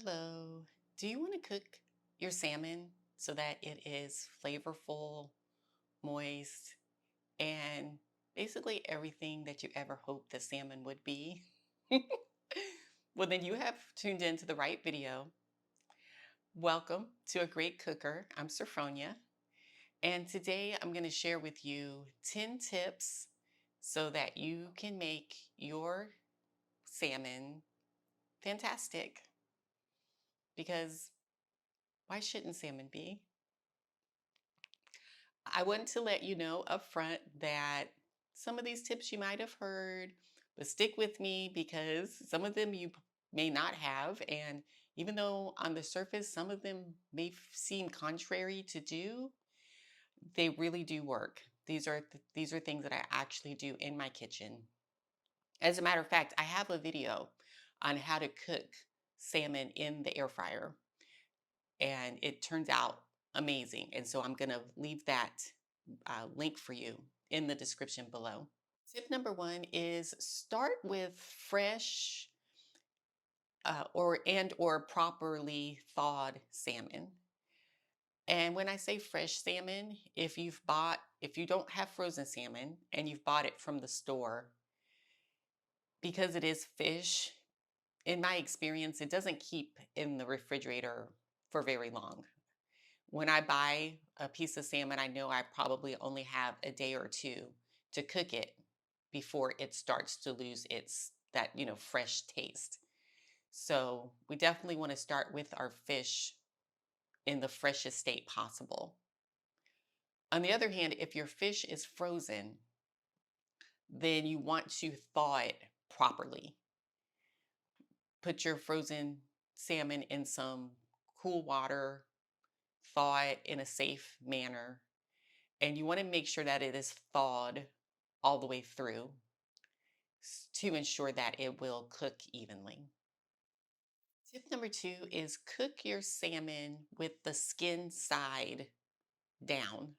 Hello. Do you want to cook your salmon so that it is flavorful, moist, and basically everything that you ever hoped the salmon would be? Well, then you have tuned into the right video. Welcome to A Great Cooker. I'm Sophronia, and today I'm going to share with you 10 tips so that you can make your salmon fantastic. Because why shouldn't salmon be? I want to let you know up front that some of these tips you might have heard, but stick with me because some of them you may not have. And even though on the surface, some of them may seem contrary to do, they really do work. These are things that I actually do in my kitchen. As a matter of fact, I have a video on how to cook salmon in the air fryer, and it turns out amazing. And so I'm going to leave that link for you in the description below. Tip number one is start with fresh or properly thawed salmon. And when I say fresh salmon, if you don't have frozen salmon and you've bought it from the store, because it is fish, in my experience, it doesn't keep in the refrigerator for very long. When I buy a piece of salmon, I know I probably only have a day or two to cook it before it starts to lose that fresh taste. So we definitely want to start with our fish in the freshest state possible. On the other hand, if your fish is frozen, then you want to thaw it properly. Put your frozen salmon in some cool water, thaw it in a safe manner, and you want to make sure that it is thawed all the way through to ensure that it will cook evenly. Tip number two is cook your salmon with the skin side down.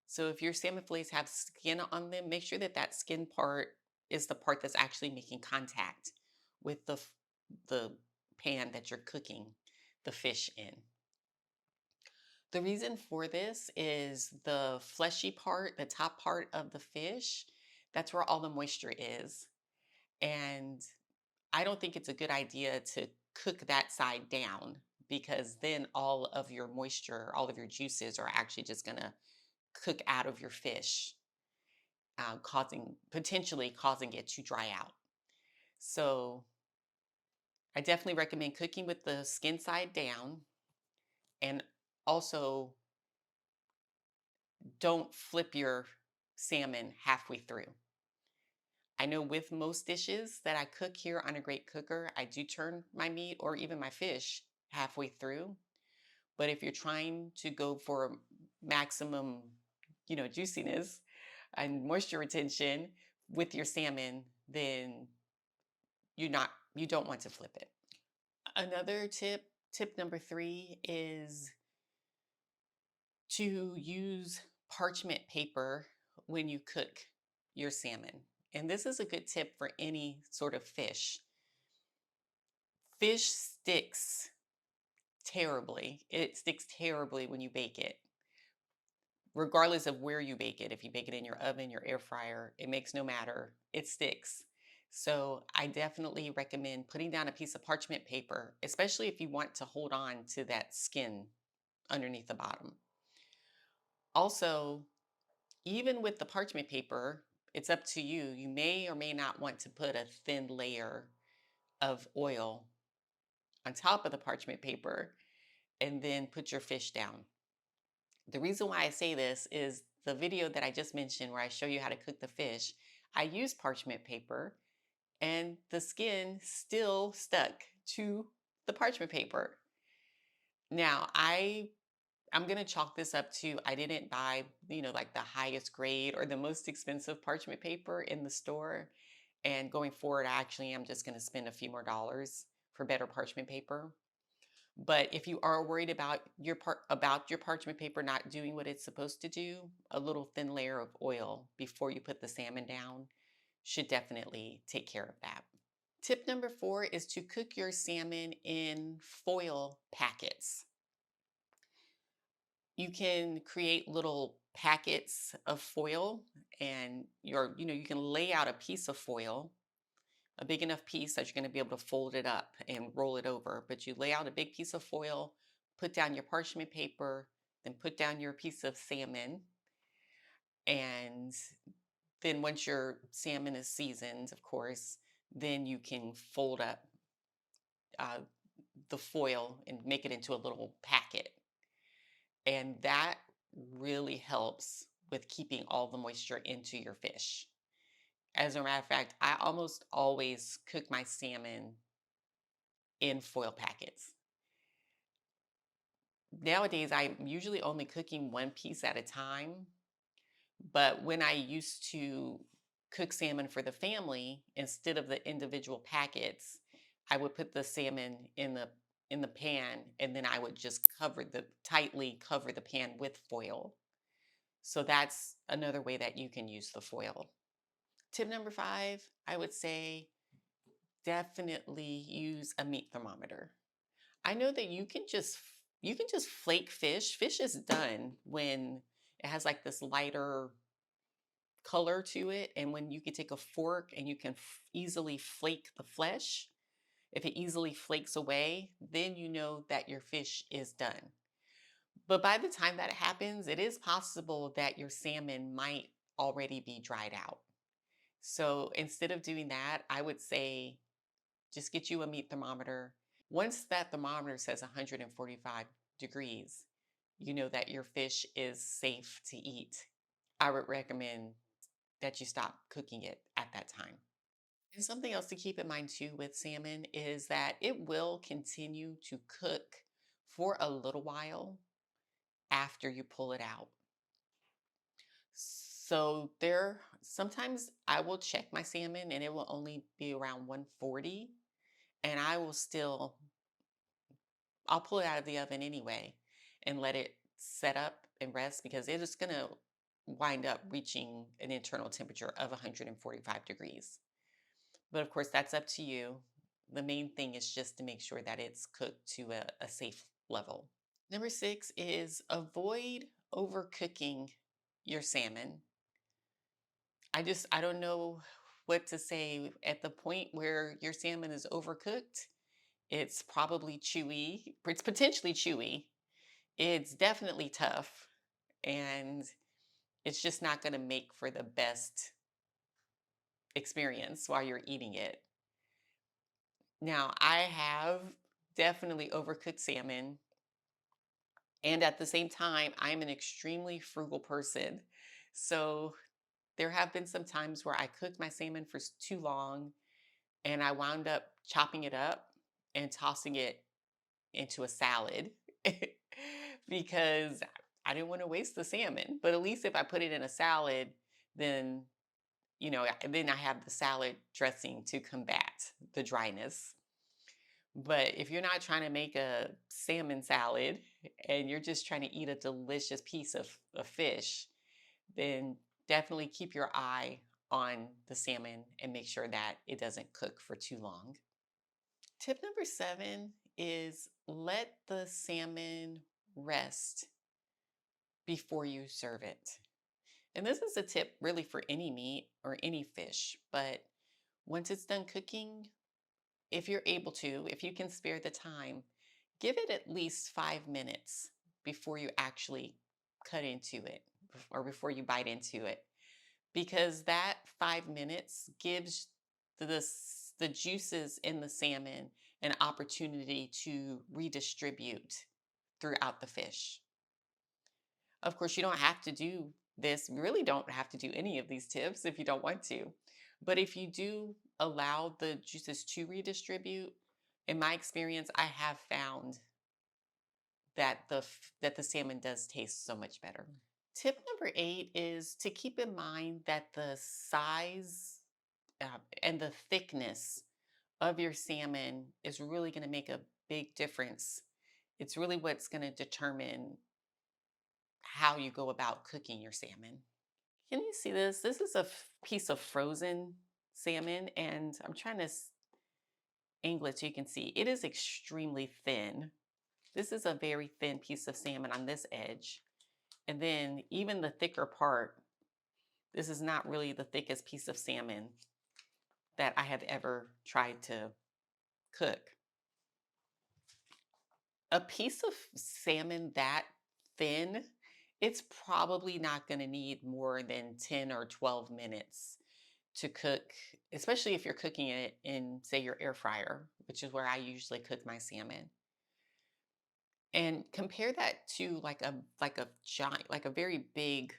So if your salmon fillets have skin on them, make sure that that skin part is the part that's actually making contact with the pan that you're cooking the fish in. The reason for this is the fleshy part, the top part of the fish, that's where all the moisture is. And I don't think it's a good idea to cook that side down because then all of your moisture, all of your juices are actually just going to cook out of your fish, potentially causing it to dry out. So I definitely recommend cooking with the skin side down, and also don't flip your salmon halfway through. I know with most dishes that I cook here on A Great Cooker, I do turn my meat or even my fish halfway through. But if you're trying to go for maximum, juiciness and moisture retention with your salmon, then you don't want to flip it. Another tip number three is to use parchment paper when you cook your salmon. And this is a good tip for any sort of fish. Fish sticks terribly. It sticks terribly when you bake it, regardless of where you bake it. If you bake it in your oven, your air fryer, it makes no matter. It sticks. So I definitely recommend putting down a piece of parchment paper, especially if you want to hold on to that skin underneath the bottom. Also, even with the parchment paper, it's up to you. You may or may not want to put a thin layer of oil on top of the parchment paper and then put your fish down. The reason why I say this is the video that I just mentioned where I show you how to cook the fish. I use parchment paper and the skin still stuck to the parchment paper. Now, I'm going to chalk this up to I didn't buy, like the highest grade or the most expensive parchment paper in the store. And going forward, I actually am just going to spend a few more dollars for better parchment paper. But if you are worried about your parchment paper not doing what it's supposed to do, a little thin layer of oil before you put the salmon down should definitely take care of that. Tip number 4 is to cook your salmon in foil packets. You can create little packets of foil and you can lay out a piece of foil, a big enough piece that you're going to be able to fold it up and roll it over. But you lay out a big piece of foil, put down your parchment paper, then put down your piece of salmon. And then once your salmon is seasoned, of course, then you can fold up uh, the foil and make it into a little packet. And that really helps with keeping all the moisture into your fish. As a matter of fact, I almost always cook my salmon in foil packets. Nowadays, I'm usually only cooking one piece at a time. But when I used to cook salmon for the family, instead of the individual packets, I would put the salmon in the pan, and then I would just tightly cover the pan with foil. So that's another way that you can use the foil. Tip number 5, I would say definitely use a meat thermometer. I know that you can just flake fish. Fish is done when it has like this lighter color to it, and when you can take a fork and you can easily flake the flesh. If it easily flakes away, then you know that your fish is done. But by the time that happens, it is possible that your salmon might already be dried out. So instead of doing that, I would say just get you a meat thermometer. Once that thermometer says 145 degrees, you know that your fish is safe to eat. I would recommend that you stop cooking it at that time. And something else to keep in mind too with salmon is that it will continue to cook for a little while after you pull it out. So there sometimes I will check my salmon and it will only be around 140, and I'll pull it out of the oven anyway and let it set up and rest, because it is going to wind up reaching an internal temperature of 145 degrees. But of course, that's up to you. The main thing is just to make sure that it's cooked to a safe level. Number 6 is avoid overcooking your salmon. I don't know what to say at the point where your salmon is overcooked. It's probably chewy. It's potentially chewy. It's definitely tough, and it's just not going to make for the best experience while you're eating it. Now, I have definitely overcooked salmon, and at the same time, I'm an extremely frugal person. So there have been some times where I cooked my salmon for too long, and I wound up chopping it up and tossing it into a salad because I didn't want to waste the salmon. But at least if I put it in a salad, then then I have the salad dressing to combat the dryness. But if you're not trying to make a salmon salad and you're just trying to eat a delicious piece of fish, then definitely keep your eye on the salmon and make sure that it doesn't cook for too long. Tip number 7 is let the salmon rest before you serve it. And this is a tip really for any meat or any fish, but once it's done cooking, if you're able to, if you can spare the time, give it at least 5 minutes before you actually cut into it or before you bite into it, because that 5 minutes gives the juices in the salmon an opportunity to redistribute throughout the fish. Of course, you don't have to do this. You really don't have to do any of these tips if you don't want to. But if you do allow the juices to redistribute, in my experience, I have found that the salmon does taste so much better. Tip number 8 is to keep in mind that the size and the thickness of your salmon is really going to make a big difference. It's really what's going to determine how you go about cooking your salmon. Can you see this? This is a piece of frozen salmon, and I'm trying to angle it so you can see. It is extremely thin. This is a very thin piece of salmon on this edge. And then even the thicker part, this is not really the thickest piece of salmon that I have ever tried to cook. A piece of salmon that thin, it's probably not going to need more than 10 or 12 minutes to cook, especially if you're cooking it in, say, your air fryer, which is where I usually cook my salmon. And compare that to like a giant, like a very big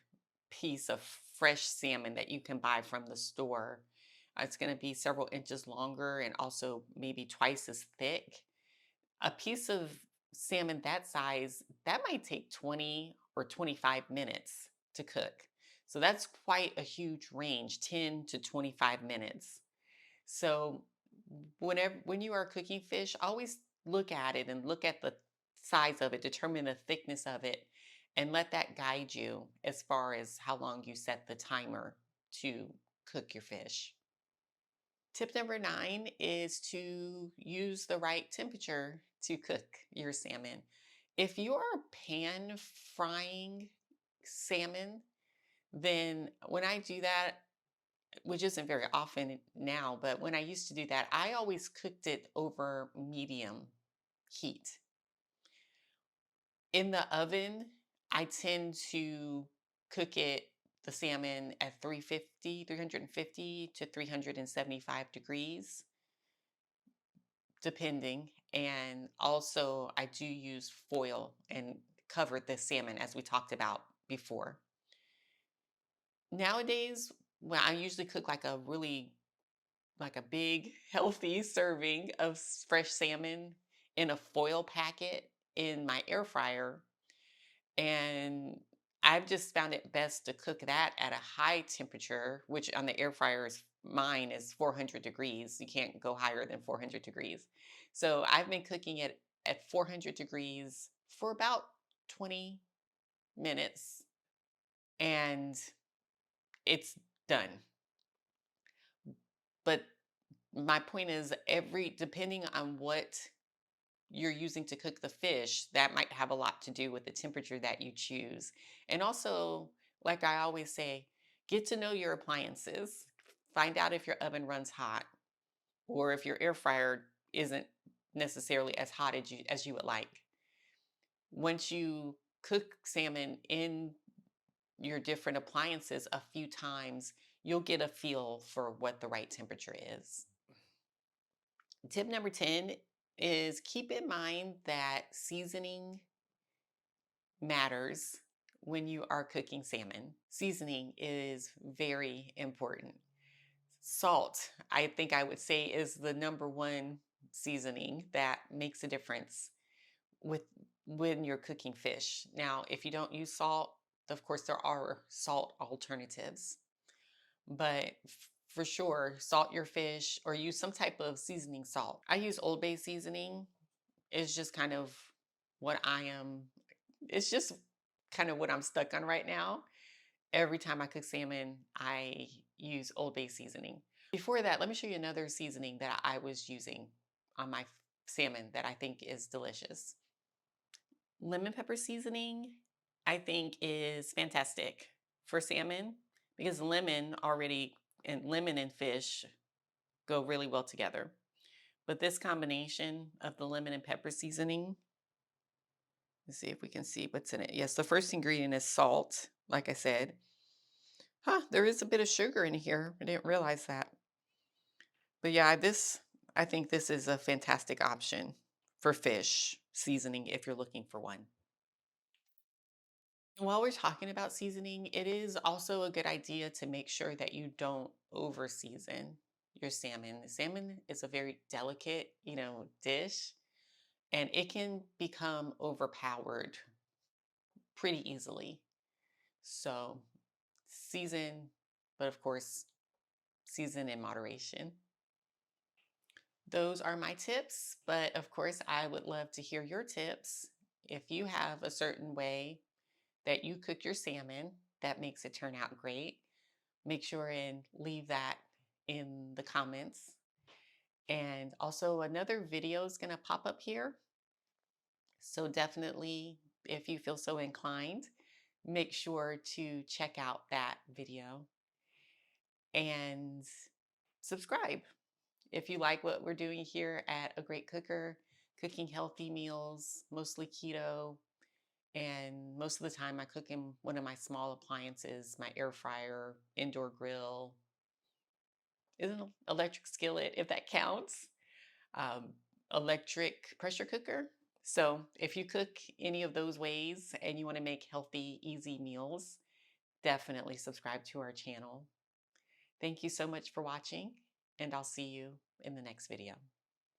piece of fresh salmon that you can buy from the store. It's going to be several inches longer and also maybe twice as thick. A piece of salmon that size, that might take 20 or 25 minutes to cook. So that's quite a huge range, 10 to 25 minutes. So when you are cooking fish, always look at it and look at the size of it, determine the thickness of it, and let that guide you as far as how long you set the timer to cook your fish. Tip number 9 is to use the right temperature to cook your salmon. If you are pan frying salmon, then when I do that, which isn't very often now, but when I used to do that, I always cooked it over medium heat. In the oven, I tend to cook the salmon at 350 to 375 degrees, depending. And also, I do use foil and cover the salmon as we talked about before. Nowadays, when I usually cook like a big healthy serving of fresh salmon in a foil packet in my air fryer, and I've just found it best to cook that at a high temperature, which on the air fryer is mine is 400 degrees. You can't go higher than 400 degrees. So I've been cooking it at 400 degrees for about 20 minutes and it's done. But my point is depending on what you're using to cook the fish, that might have a lot to do with the temperature that you choose. And also, like I always say, get to know your appliances. Find out if your oven runs hot or if your air fryer isn't necessarily as hot as you would like. Once you cook salmon in your different appliances a few times, you'll get a feel for what the right temperature is. Tip number 10 is keep in mind that seasoning matters when you are cooking salmon. Seasoning is very important. Salt, I think I would say, is the number one seasoning that makes a difference with when you're cooking fish. Now, if you don't use salt, of course there are salt alternatives, but for sure, salt your fish or use some type of seasoning salt. I use Old Bay seasoning. It's just kind of what I am, it's just kind of what I'm stuck on right now. Every time I cook salmon, I use Old Bay seasoning. Before that, let me show you another seasoning that I was using on my salmon that I think is delicious. Lemon pepper seasoning, I think, is fantastic for salmon because lemon and fish go really well together. But this combination of the lemon and pepper seasoning, let's see if we can see what's in it. Yes, the first ingredient is salt, like I said. There is a bit of sugar in here. I didn't realize that. But yeah, I think this is a fantastic option for fish seasoning if you're looking for one. While we're talking about seasoning, it is also a good idea to make sure that you don't over season your salmon. Salmon is a very delicate, dish, and it can become overpowered pretty easily. So season, but of course, season in moderation. Those are my tips, but of course, I would love to hear your tips. If you have a certain way that you cook your salmon that makes it turn out great, make sure and leave that in the comments. And also another video is going to pop up here. So definitely, if you feel so inclined, make sure to check out that video and subscribe. If you like what we're doing here at A Great Cooker, cooking healthy meals, mostly keto, and most of the time I cook in one of my small appliances, my air fryer, indoor grill, an electric skillet, if that counts, um, electric pressure cooker. So if you cook any of those ways and you want to make healthy, easy meals, definitely subscribe to our channel. Thank you so much for watching, and I'll see you in the next video.